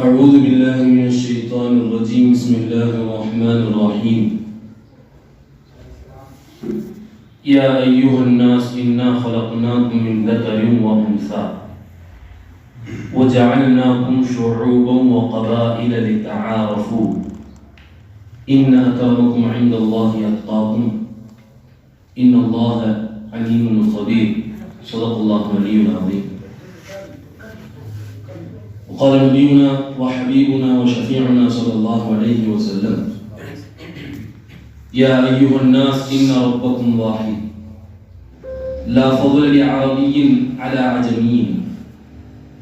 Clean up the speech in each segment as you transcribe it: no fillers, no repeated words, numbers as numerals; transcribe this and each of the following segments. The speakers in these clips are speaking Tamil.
أعوذ بالله من الشيطان الرجيم بسم الله الرحمن الرحيم يا أيها الناس إنا خلقناكم من ذكر وأنثى وجعلناكم شعوبا وقبائل لتعارفوا إن أكرمكم عند الله أتقاكم إن الله عليم خبير صدق الله العلي العظيم. وقال نبينا وحبيبنا وشفيعنا صلى الله عليه وسلم يا أيها الناس إن ربكم واحد لا فضل لعربي على عجمي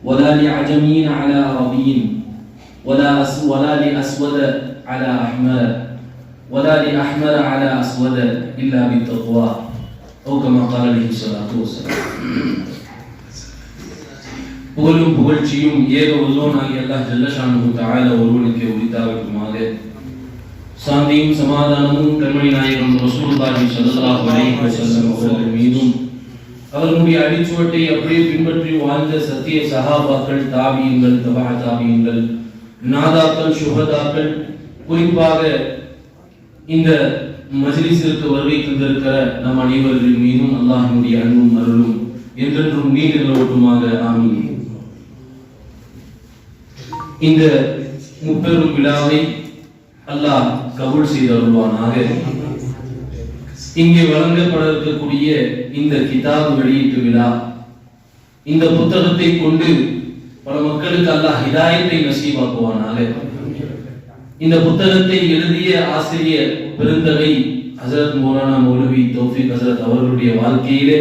ولا لعجمي على عربي ولا لأسود على أحمر ولا لأحمر على أسود إلا بالتقوى أو كما قال عليه الصلاة والسلام. புகழும் புகழ்ச்சியும் ஏக வல்லோனாகிய அல்லாஹ் ஜல்ல ஷானுஹு தஆலா ஒருவனுக்கே உரித்தாகட்டுமாக. சாந்தியும் சமாதானமும் கண்மணி நாயகம் ரசூலுல்லாஹி ஸல்லல்லாஹு அலைஹி வஸல்லம் அவர்கள் மீதும் அவர்களுடைய அடிச்சுவட்டை அப்படியே பின்பற்றி வாழ்ந்த சத்திய சஹாபாக்கள், தாபியீன்கள், தபா தாபியீன்கள், நாதாக்கள், சுஹதாக்கள், குறிப்பாக இந்த மஜ்லிஸிற்கு வருகை தந்திருக்கிற நம் அனைவரின் மீதும் அல்லாஹ்வுடைய அன்பும் அருளும் என்றென்றும் நீண்டு நிலவட்டுமாக. ஆமீன். இந்த முப்பெரும் விழாவை அல்லாஹ் கபூல் செய்து அருள்வானாக. இங்கே வழங்கப்பட இருக்கக்கூடிய இந்த கிதாப் வெளியீட்டு விழா, இந்த புத்தகத்தை கொண்டு பல மக்களுக்கு அல்லாஹ் ஹிதாயத்தை நசீபாக்குவானாக. இந்த புத்தகத்தை எழுதிய ஆசிரியர் பெருந்தகை ஹஜரத் மௌலானா மௌலவி தௌஃபீக் ஹஜரத் அவர்களுடைய வாழ்க்கையிலே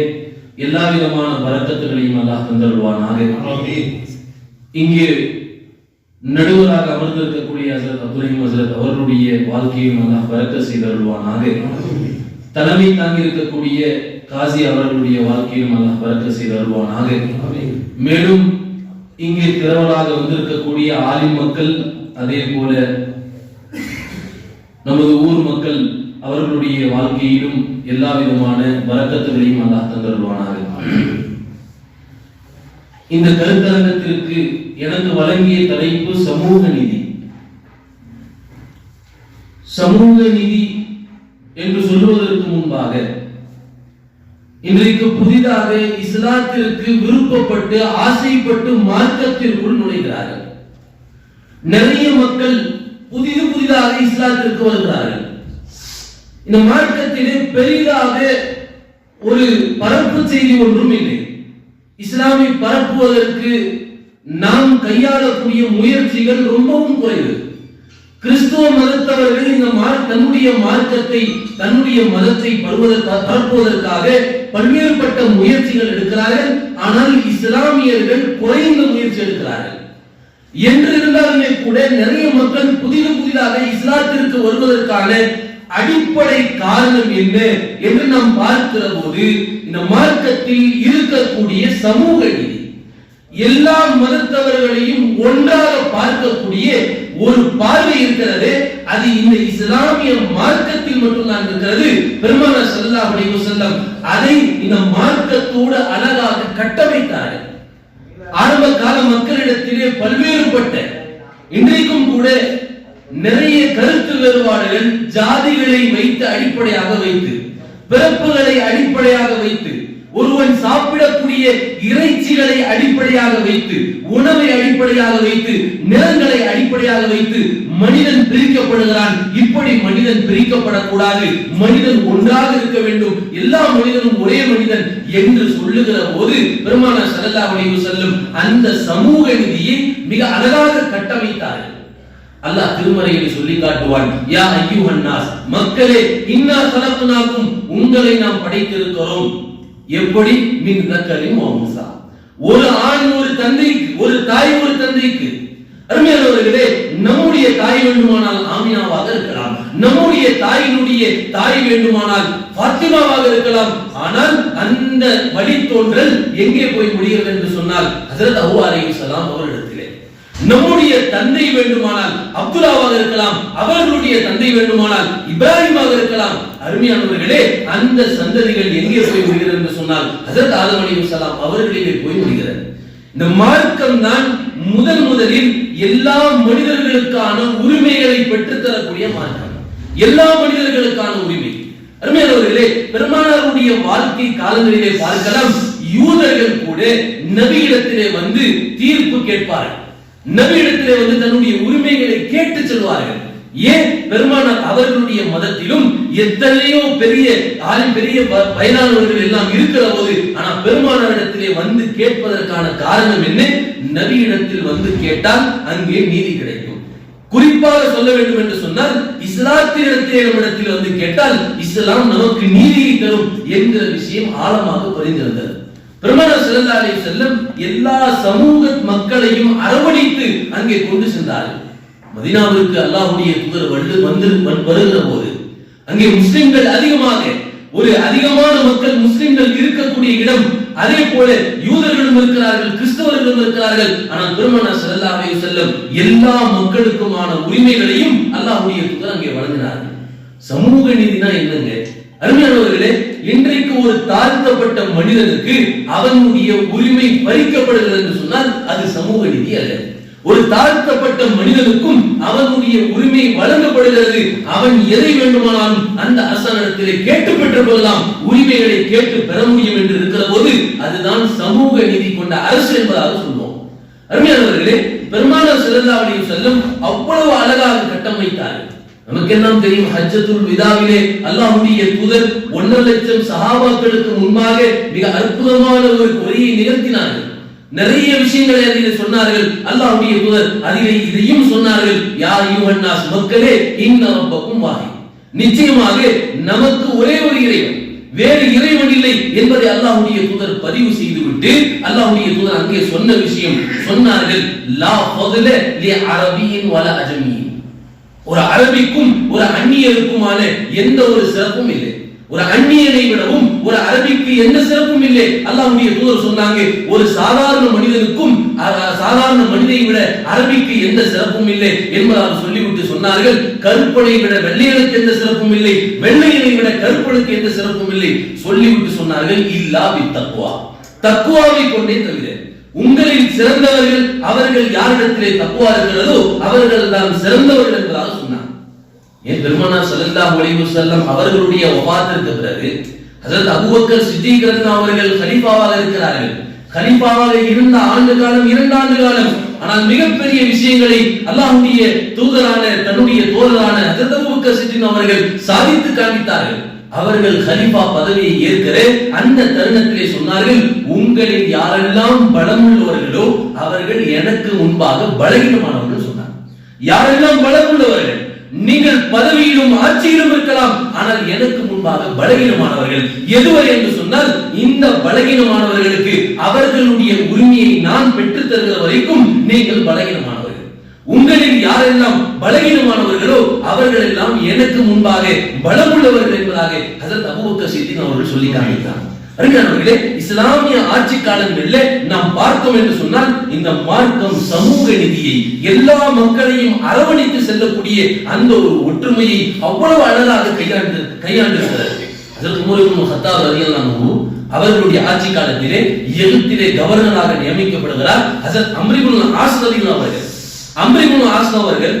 எல்லா விதமான பரக்கத்துகளையும் அல்லாஹ் தந்தருள்வானாக. இங்கே நடுவராக அமர்ந்திருக்கக்கூடிய ஹஜரத் அப்துல் ஹசரத் அவர்களுடைய வாழ்க்கையும் அல்லாஹ் பரக்கத் செய்தருள்வானாக. தலைமை தாங்கி இருக்கக்கூடிய காசி அவர்களுடைய வாழ்க்கையும் அல்லாஹ் பரக்கத் செய்தருள்வானாக. மேலும் இங்கே திரவலாக வந்திருக்கக்கூடிய ஆலிம் மக்கள், அதே போல நமது ஊர் மக்கள், அவர்களுடைய வாழ்க்கையிலும் எல்லா விதமான பரக்கத்துகளையும் அல்லாஹ் தந்தருள்வானாக. இந்த கருத்தரங்கத்திற்கு எனக்கு வழங்கிய தலைப்பு சமூக நீதி. சமூக நீதி என்று சொல்வதற்கு முன்பாக இன்றைக்கு புதிதாக இஸ்லாத்திற்கு விருப்பப்பட்டு ஆசைப்பட்டு மார்க்கத்திற்குள் நுழைகிறார்கள். நிறைய மக்கள் புதிதாக இஸ்லாத்திற்கு வருகிறார்கள். இந்த மார்க்கத்திலே பெரிதாக ஒரு பரப்பு செய்தி ஒன்றும் இல்லை. இஸ்லாமை பரப்புவதற்கு நாம் கையாளக்கூடிய முயற்சிகள் ரொம்பவும் குறைவு. கிறிஸ்துவ மதத்தவர்கள் இந்த தன்னுடைய மார்க்கத்தை, தன்னுடைய மதத்தை பரப்புவதற்காக பல்வேறுபட்ட முயற்சிகள் எடுக்கிறார்கள். ஆனால் இஸ்லாமியர்கள் குறைந்த முயற்சி எடுக்கிறார்கள். என்று இருந்தாலுமே கூட நிறைய மக்கள் புதிதாக இஸ்லாத்திற்கு வருவதற்கான அடிப்படை காரணம் என்ன என்று நாம் பார்க்கிற போது, இந்த மார்க்கத்தில் இருக்கக்கூடிய சமூக நீதி, எல்லா மதத்தவர்களையும் ஒன்றாக பார்க்கக்கூடிய ஒரு பார்வை இருக்கிறது. அது இந்த இஸ்லாமிய மார்க்கத்தில் மட்டும்தான் இருக்கிறது. பெருமானார் ஸல்லல்லாஹு அலைஹி வஸல்லம் அதை இந்த மார்க்கத்தோடு அழகாக கட்டமைத்தார்கள். ஆரம்ப கால மக்களிடத்திலே பல்வேறுபட்ட, இன்றைக்கும் கூட நிறைய கருத்து வேறுபாடுகள் ஜாதிகளை வைத்து அடிப்படையாக வைத்து, பிறப்புகளை அடிப்படையாக வைத்து, ஒருவன் சாப்பிடக்கூடிய இறைச்சிகளை அடிப்படையாக வைத்து, உணவை அடிப்படையாக வைத்து, நிறங்களை அடிப்படையாக வைத்து மனிதன் பிரிக்கப்படுகிறான். இப்படி மனிதன் பிரிக்கப்படக்கூடாது, மனிதன் ஒன்றாக இருக்க வேண்டும், எல்லா மனிதனும் ஒரே மனிதன் என்று சொல்லுகிற போது பெருமானார் ஸல்லல்லாஹு அலைஹி வஸல்லம் அந்த சமூக நீதியை மிக அழகாக கட்டமைத்தார்கள். அல்லாஹ் திருமறையில் சொல்லி காட்டுவான், யா அய்யுஹன் நாஸ், மக்களே, இன்னா ஸலக்னாகும், உங்களை நாம் படைத்திருக்கிறோம். எப்படி? மின் தக்கரின் வ உன்ஸா, ஒரு ஆண் ஒரு தந்தைக்கு, ஒரு தாய் ஒரு தந்தைக்கு. அருமையானவர்களே, நம்முடைய தாய் வேண்டுமானால் ஆமினாவாக இருக்கலாம், நம்முடைய தாயினுடைய தாய் வேண்டுமானால் ஃபாத்திமாவாக இருக்கலாம். ஆனால் அந்த வழித்தோன்றல் எங்கே போய் முடிகிறது என்று சொன்னால் ஹஜ்ரத் அபூ அலைஹிஸ்ஸலாம் அவர்களிடத்திலே. நம்முடைய தந்தை வேண்டுமானால் அப்துல்லாவாக இருக்கலாம், அவர்களுடைய தந்தை வேண்டுமானால் இப்ராஹிமாக இருக்கலாம். அருமையானவர்களே, அந்த சந்ததிகள் எங்கே போய் முடிகிறது என்று சொன்னால் ஹஜ்ரத் ஆதம் அலைஹிஸ்ஸலாம் அவர்களிலே போய் முடிகிறது. இந்த மார்க்கம் தான் முதல் முதலில் எல்லா மனிதர்களுக்கான உரிமைகளை பெற்றுத்தரக்கூடிய மார்க்கம், எல்லா மனிதர்களுக்கான உரிமை. அருமையானவர்களே, பெருமானாருடைய வாழ்க்கை காலங்களிலே பார்க்கலாம், யூதர்கள் கூட நபியிடத்திலே வந்து தீர்ப்பு கேட்பார்கள், நபியிடத்திலே வந்து தன்னுடைய உரிமைகளை கேட்டு செல்வார்கள். ஏன்? பெருமானார் அவர்களுடைய மதத்திலும் எத்தனையோ பெரிய பயனாளர்கள் எல்லாம் இருக்கிற போது, ஆனா பெருமானாரிடத்திலே வந்து கேட்பதற்கான காரணம் என்ன? நபியிடத்தில் வந்து கேட்டால் அங்கே நீதி கிடைக்கும். குறிப்பாக சொல்ல வேண்டும் என்று சொன்னால், இஸ்லாத்தினிடத்திலே நம்மிடத்தில் வந்து கேட்டால் இஸ்லாம் நமக்கு நீதியை தரும் என்கிற விஷயம் ஆழமாக பதிந்திருந்தது. பெருமானார் ஸல்லல்லாஹு அலைஹி வஸல்லம் எல்லா சமூக மக்களையும் அரவணைத்து அங்கே கொண்டு சென்றார்கள். மதீனாவிற்கு அல்லாஹ்வுடைய தூதர் வருகிற போது அங்கே முஸ்லிம்கள் அதிகமான மக்கள் முஸ்லிம்கள் இருக்கக்கூடிய இடம். அதே போல யூதர்களும் இருக்கிறார்கள், கிறிஸ்தவர்களும் இருக்கிறார்கள். ஆனால் பெருமானார் ஸல்லல்லாஹு அலைஹி வஸல்லம் எல்லா மக்களுக்குமான உரிமைகளையும் அல்லாஹ்வுடைய தூதர் அங்கே வழங்கினார்கள். சமூக நீதினா என்னங்க? அருமையானவர்களே, இன்றைக்கு ஒரு தாழ்த்தப்பட்ட மனிதனுக்கு அவனுடைய உரிமை பறிக்கப்படுகிறது என்று சொன்னால் அது சமூக நீதி அல்ல. ஒரு தாழ்த்தப்பட்ட மனிதனுக்கும் அவனுடைய உரிமை வழங்கப்படுகிறது. அவன் எதை வேண்டுமானாலும் அந்த அரசாங்கத்திலே கேட்டு பெற்றுக் கொள்ளலாம், உரிமைகளை கேட்டு பெற முடியும் என்று இருக்கிற போது அதுதான் சமூக நீதி கொண்ட அரசு என்பதாக சொல்வோம். அருமையானவர்களே, பெருமானார் ஸல்லல்லாஹு அலைஹி வஸல்லம் அவ்வளவு அழகாக கட்டமைத்தார்கள். நமக்கெல்லாம் தெரியும், ஹஜ்ஜத்துல் விதாவிலே அல்லாஹ்வுடைய தூதர் 1.5 லட்சம் சஹாபாக்களுக்கு முன்பாக மிக அற்புதமான ஒரு உரையை நிகழ்த்தினார்கள். நிறைய விஷயங்களை அதிலே சொன்னார்கள். அல்லாஹ்வுடைய தூதர் அதிலே இதையும் சொன்னார்கள், யா அய்யுஹன் நாஸ், மக்களே, இன்ன ரப்பக்கும் வாஹித், நிச்சயமாக நமக்கு ஒரே ஒரு இறைவன், வேறு இறைவன் இல்லை என்பதை அல்லாஹ்வுடைய தூதர் பதிவு செய்துவிட்டு அல்லாஹ்வுடைய தூதர் அங்கே சொன்ன விஷயம் சொன்னார்கள், லா ஃபضல லி அரபியின் வலா அஜமியின், ஒரு அரபிக்கும் ஒரு அந்நியருக்குமான எந்த ஒரு சிறப்பும் இல்லை. ஒரு அந்நியனை விடவும் ஒரு அரபிக்கு எந்த சிறப்பும் இல்லை. அல்லாஹ்வுடைய தூதர் சொன்னாங்க, ஒரு சாதாரண மனிதனுக்கும் சாதாரண மனிதனை விட அரபிக்கு எந்த சிறப்பும் இல்லை என்பதாக சொல்லிவிட்டு சொன்னார்கள், கருப்பனை விட வெள்ளையனுக்கு எந்த சிறப்பும் இல்லை, வெள்ளையனை விட கருப்பனுக்கு எந்த சிறப்பும் இல்லை. சொல்லிவிட்டு சொன்னார்கள், இல்லா பித்தக்வா, தக்வாவை கொண்டே தவிர. உங்களில் சிறந்தவர்கள் அவர்கள் யாரிடத்திலே தக்வா இருக்கிறதோ அவர்கள் தான் சிறந்தவர்கள் என்பதாக சொன்னார். ஏன் பெருமானார் ஸல்லல்லாஹு அலைஹி வஸல்லம் அவர்களுடைய வஃபாத்திற்கு பிறகு ஹஜ்ரத் அபூபக்கர் சித்திக் ரலியல்லாஹு அவர்கள் கலீஃபாவாக இருக்கிறார்கள். கலீஃபாவாக இருந்த ஆண்டு காலம் 2 ஆண்டு காலம். ஆனால் மிகப்பெரிய விஷயங்களை அல்லாஹ்வுடைய தூதரான தன்னுடைய தோழரான ஹஜ்ரத் அபூபக்கர் சித்திக் அவர்கள் சாதித்து காண்பித்தார்கள். அவர்கள் கலீஃபா பதவியை ஏற்கிற அந்த தருணத்திலே சொன்னார்கள், உங்களில் யாரெல்லாம் பலமுள்ளவர்களோ அவர்கள் எனக்கு முன்பாக பலகீனமானவர்கள் சொன்னார். யாரெல்லாம் பலமுள்ளவர்கள், நீங்கள் பதவியிலும் ஆட்சியிலும் இருக்கலாம், ஆனால் எனக்கு முன்பாக பலகீனமானவர்கள். எதுவரை என்று சொன்னால், இந்த பலகீனமானவர்களுக்கு அவர்களுடைய உரிமையை நான் பெற்றுத் தருகிற வரைக்கும் நீங்கள் பலகீனமானவர்கள். உங்களில் யாரெல்லாம் பலகீனமானவர்களோ அவர்கள் எல்லாம் எனக்கு முன்பாக பலமுள்ளவர்கள் என்பதாக ஹஜ்ரத் அபூபக்கர் சித்திக் அவர்கள் சொல்லி காண்பித்தார். அருமையானவர்களே, இஸ்லாமிய ஆட்சி காலங்களில் நாம் பார்த்தோம் என்று சொன்னால், இந்த மார்க்கம் சமூக நீதியை, எல்லா மக்களையும் அரவணைத்து செல்லக்கூடிய அந்த ஒரு ஒற்றுமையை அவ்வளவு அழகாக கையாண்டிருக்கிறது. ஹஜ்ரத் உமர் இப்னு கத்தாப் ரலியல்லாஹு அன்ஹு அவர்களுடைய ஆட்சி காலத்திலே எகிப்திலே கவர்னராக நியமிக்கப்படுகிறார் ஹஜ்ரத் அம்ர் இப்னு ஆஸ் ரலியல்லாஹு அவர்கள். அம்ர் இப்னு ஆஸ் அவர்கள்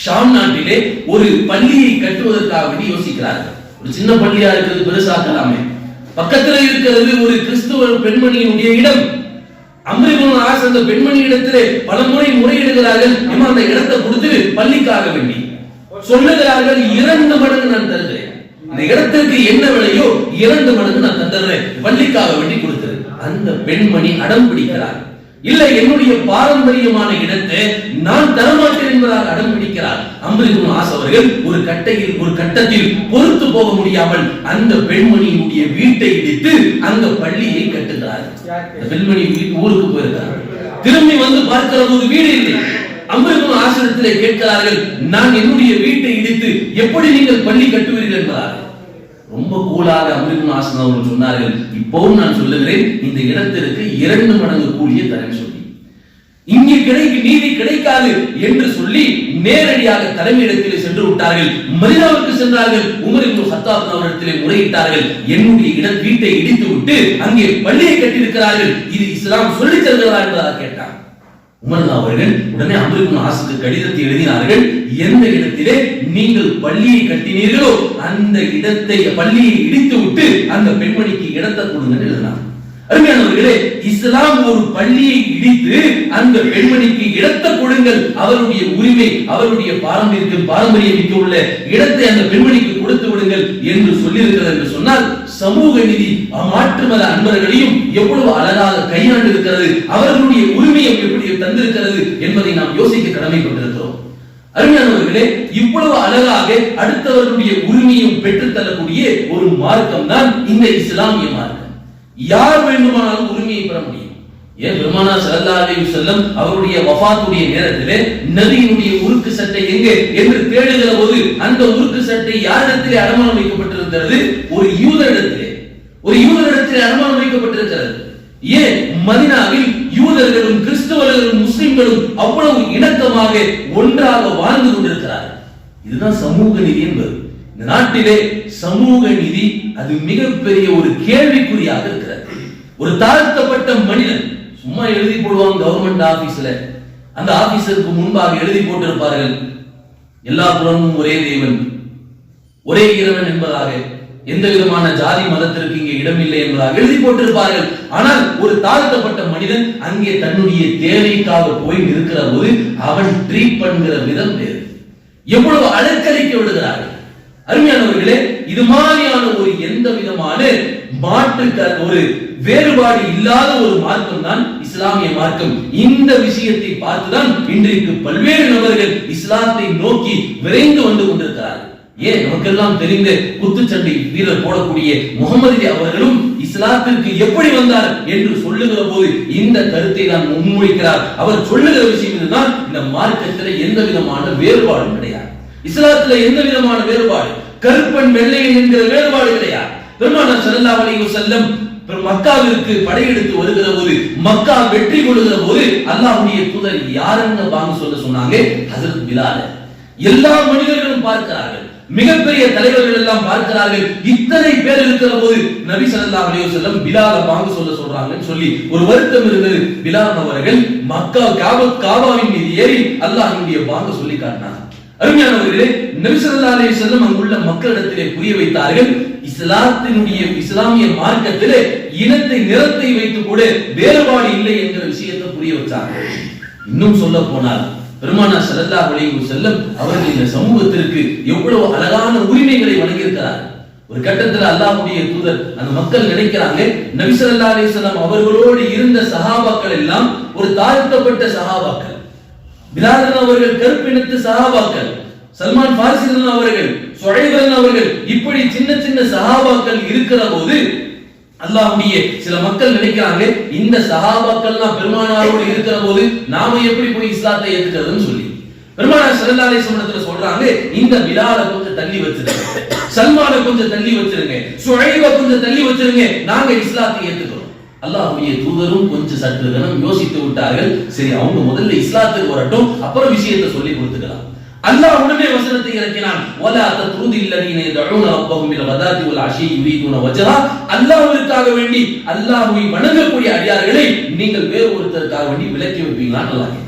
ஷாம் நாட்டிலே ஒரு பள்ளியை கட்டுவதற்காக யோசிக்கிறார்கள். ஒரு சின்ன பள்ளியா இருக்கிறது, பெருசாக்கலாமே. பக்கத்தில் இருக்கிறது ஒரு கிறிஸ்துவ பெண்மணியினுடைய இடம். அம்ர் இப்னு ஆஸ் அந்த பெண்மணி இடத்திலே பல முறை முறையிடுகிறார்கள், அந்த இடத்தை கொடுத்து பள்ளிக்காக வேண்டி சொல்லுகிறார்கள், 2 மடங்கு நான் தருகிறேன், இந்த இடத்திற்கு என்ன விலையோ 2 மடங்கு நான் தந்துடுறேன், பள்ளிக்காக வேண்டி கொடுத்தது. அந்த பெண்மணி அடம் பிடிக்கிறார், இல்லை என்னுடைய பாரம்பரியமான இடத்தை நான் தரமாட்டேன் என்பதாக அடம் பிடிக்கிறார். அம்ர் இப்னு ஆஸ் அவர்கள் ஒரு கட்டத்தில் பொறுத்து போக முடியாமல் அந்த பெண்மணியினுடைய வீட்டை இடித்து அந்த பள்ளியை கட்டுகிறார். பெண்மணி ஊருக்கு போயிருக்கிறார். திரும்பி வந்து பார்க்கிற போது வீடு இல்லை. அம்ர் இப்னு ஆஸ் இடத்திலே கேட்கிறார்கள், நான் என்னுடைய வீட்டை இடித்து எப்படி நீங்கள் பள்ளி கட்டுவீர்கள் என்பதாக. ரொம்ப கூலாக அம்ர் இப்னு ஆஸ் அவர்கள் சொன்னார்கள், இப்பவும் நான் சொல்லுகிறேன், இந்த இடத்திற்கு 2 மடங்கு கூலியை தரேன் சொல்லி, இங்கே நீதி கிடைக்காது என்று சொல்லி நேரடியாக தலைமையிடத்தில் சென்று விட்டார்கள். மதீனாவுக்கு சென்றார்கள். உமர் இப்னு கத்தாப் அவர்களிடத்திலே முறையிட்டார்கள், என்னுடைய வீட்டை இடித்து விட்டு அங்கே பள்ளியை கட்டியிருக்கிறார்கள், இது இஸ்லாம் சொல்லித் தருகிறதா என்பதாக கேட்டார். உமர் அவர்கள் உடனே அம்ர் இப்னு ஆஸுக்கு கடிதத்தை எழுதினார்கள். எந்த இடத்திலே நீங்கள் பள்ளியை கட்டினீர்களோ அந்த இடத்தை, பள்ளியை இடித்து விட்டு அந்த பெண்மணிக்கு இடத்தை கொடுங்க எழுதினார். அருமையானவர்களே, இஸ்லாம் ஒரு பள்ளியை இடித்து அந்த பெண்மணிக்கு இடத்தை கொடுங்கள், அவருடைய உரிமை, அவருடைய பாரம்பரியம் மிக்க உள்ள இடத்தை அந்த பெண்மணிக்கு கொடுத்து விடுங்கள் என்று சொல்லியிருக்கிறது என்று சொன்னால், சமூக நீதி மாற்று மத அன்பர்களையும் எவ்வளவு அழகாக கையாண்டு இருக்கிறது, அவர்களுடைய உரிமையை எப்படி தந்திருக்கிறது என்பதை நாம் யோசிக்க கடமைப்பட்டிருக்கிறோம். அருமையானவர்களே, இவ்வளவு அழகாக அடுத்தவர்களுடைய உரிமையும் பெற்றுத்தரக்கூடிய ஒரு மார்க்கம் தான் இந்த இஸ்லாமிய மார்க்கம். யார் வேண்டுமானாலும் உரிமையை பெற முடியும். ஏன் பெருமானார் ஸல்லல்லாஹு அலைஹி வஸல்லம் அவருடைய வஃபாத்துடைய நேரத்திலே நபியினுடைய உருக்கு சட்டை எங்கே என்று தேடுகிற போது அந்த உருக்கு சட்டை யாரிடத்திலே அடமானம் வைக்கப்பட்டிருக்கிறது? ஒரு யூதரிடத்திலே அடமானம் வைக்கப்பட்டிருக்கிறது. ஏன் மதீனாவில் யூதர்களும் கிறிஸ்தவர்களும் முஸ்லிம்களும் அவ்வளவு இணக்கமாக ஒன்றாக வாழ்ந்து கொண்டிருக்கிறார்கள். இதுதான் சமூக நீதி என்பது. இந்த நாட்டிலே சமூக நீதி அது மிகப்பெரிய ஒரு கேள்விக்குறியாக இருக்கிறது. ஒரு தாழ்த்தப்பட்ட மனிதன் சும்மா எழுதி போடுவாங்க கவர்மெண்ட் ஆபீஸ்ல, அந்த ஆபீஸருக்கு முன்பாக எழுதி போட்டிருப்பார்கள், எல்லா புறமும் ஒரே தேவன், ஒரே இறைவன் என்பதாக, எந்த விதமான ஜாதி மதத்திற்கு இங்கே இடமில்லை என்பதாக எழுதி போட்டிருப்பார்கள். ஆனால் ஒரு தாழ்த்தப்பட்ட மனிதன் அங்கே தன்னுடைய தேவைக்காக போய் இருக்கிற போது அவன் ட்ரீட் பண்ணுகிற விதம் வேறு. எவ்வளவு அலங்கரிக்க விடுகிறார்கள். அருமையானவர்களே, இது மாதிரியான ஒரு எந்த விதமான ஒரு வேறுபாடு இல்லாத ஒரு மார்க்கம் தான் இஸ்லாமிய மார்க்கம். இந்த விஷயத்தை பார்த்துதான் இன்றைக்கு பல்வேறு நபர்கள் இஸ்லாத்தை நோக்கி விரைந்து வந்து கொண்டிருக்கிறார்கள். ஏன் நமக்கெல்லாம் தெரிந்த குத்துச்சண்டை வீரர் போடக்கூடிய முகமது அவர்களும் இஸ்லாத்திற்கு எப்படி வந்தார் என்று சொல்லுகிற போது இந்த கருத்தை தான் முன்வைக்கிறார். அவர் சொல்லுகிற விஷயம் இதுதான், இந்த மார்க்கத்தில் எந்த விதமான வேறுபாடும் கிடையாது. இஸ்லாத்துல எந்த விதமான வேறுபாடு, கருப்பன் வெள்ளையன் என்கிற வேறுபாடு கிடையாது. பெருமானார் ஸல்லல்லாஹு அலைஹி வஸல்லம் மக்காவிற்கு படையெடுத்து வருகிற போது, மக்கா வெற்றி கொள்ளுகிற போது அல்லாஹ்வுடைய தூதர் யாருன்னு பாங்க சொல்ல சொன்னாங்க? ஹஜ்ரத் பிலால். எல்லா மனிதர்களும் பார்க்கிறார்கள், மிகப்பெரிய தலைவர்கள் எல்லாம் பார்க்கிறார்கள். இத்தனை பேர் இருக்கிற போது நபி ஸல்லல்லாஹு அலைஹி வஸல்லம் பிலால பாங்க சொல்றாங்கன்னு சொல்லி ஒரு வருத்தம் இருந்தது. பிலால் அவர்கள் மக்கா காபாவின் மீது ஏறி அல்லாஹ்வுடைய பாங்க சொல்லி காட்டினார். அருமையானவர்களே, நபி ஸல்லல்லாஹு அலைஹி வஸல்லம் அங்குள்ள மக்களிடத்திலே புரிய வைத்தார்கள், இஸ்லாமிய மார்க்கத்திலே இனத்தை நிறத்தை வைத்து கூட வேறுபாடு இல்லை என்கிற விஷயத்தை புரிய வச்சாங்க. இன்னும் சொல்ல போனால் பெருமானார் ஸல்லல்லாஹு அலைஹி வஸல்லம் அவர்கள் இந்த சமூகத்திற்கு எவ்வளவு அழகான உரிமைகளை வழங்கியிருக்கிறார். ஒரு கட்டத்தில் அல்லாஹ்வுடைய தூதர் அந்த மக்கள் நினைக்கிறாங்க, நபி ஸல்லல்லாஹு அலைஹி வஸல்லம் அவர்களோடு இருந்த சஹாபாக்கள் எல்லாம் ஒரு தாழ்த்தப்பட்ட சஹாபாக்கள். பிலால் அவர்கள் கருப்பினத்து சஹாபாக்கள், சல்மான் பாரிசி அவர்கள், சுஹைப் அவர்கள், இப்படி சின்ன சின்ன சஹாபாக்கள் இருக்கிற போது அல்லாஹ்வுடைய சில மக்கள் நினைக்கிறாங்க, இந்த சஹாபாக்கள்லாம் பெருமானாரோடு இருக்கிற போது நாம எப்படி போய் இஸ்லாத்தை ஏத்துக்கிறதுன்னு சொல்லி பெருமானார் ஸல்லல்லாஹு அலைஹி வஸல்லம் சொல்றாங்க, இந்த பிலாலை கொஞ்சம் தள்ளி வச்சிருங்க, சல்மானை கொஞ்சம் தள்ளி வச்சிருங்க, சுஹைபை கொஞ்சம் தள்ளி வச்சிருங்க, நாங்க இஸ்லாத்தை ஏத்துக்கிறோம். அல்லாஹ்வுடைய தூதரும் கொஞ்சம் சற்று கணம் யோசித்து விட்டார்கள். சரி, அவங்க முதல்ல இஸ்லாத்துக்கு வரட்டும், அப்புறம் விஷயத்தை சொல்லி கொடுத்துக்கலாம். அல்லாஹ் உடனே வசனத்தை இறக்கினான், வலா தத்ருதில் லதீன யதுஊன ரப்பஹும் பில் கதாதி வல் அஷி யுரீதுன வஜஹா. அல்லாஹ்வுக்காக வேண்டி அல்லாஹ்வை வணங்கக்கூடிய அடியார்களை நீங்கள் வேறு ஒருத்தருக்காக வேண்டி விலக்கி வைப்பீங்களான்னு அல்லாஹ் கேட்கிறான்.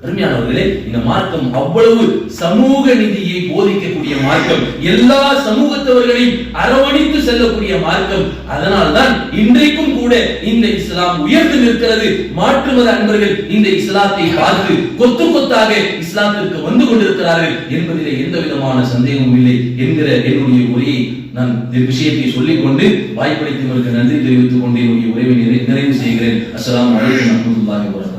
அருமையானவர்களே, இந்த மார்க்கம் அவ்வளவு சமூக நீதியை போதிக்கக்கூடிய மார்க்கம், எல்லா சமூகத்தவர்களையும் அரவணைத்து செல்லக்கூடிய மார்க்கம். அதனால்தான் இன்றைக்கும் கூட இந்த இஸ்லாம் உயர்ந்து நிற்கிறது. மாற்று மத அன்பர்கள் இந்த இஸ்லாத்தை பார்த்து கொத்து கொத்தாக இஸ்லாத்திற்கு வந்து கொண்டிருக்கிறார்கள் என்பதிலே எந்த விதமான சந்தேகமும் இல்லை என்கிற என்னுடைய உரையை நான் இந்த விஷயத்தை சொல்லிக் கொண்டு வாய்ப்பளித்தவர்களுக்கு நன்றி தெரிவித்துக் கொண்டு என்னுடைய உரையை நிறைவு செய்கிறேன். அஸ்ஸலாமு அலைக்கும் வரஹ்மத்துல்லாஹி வபரகாத்துஹு.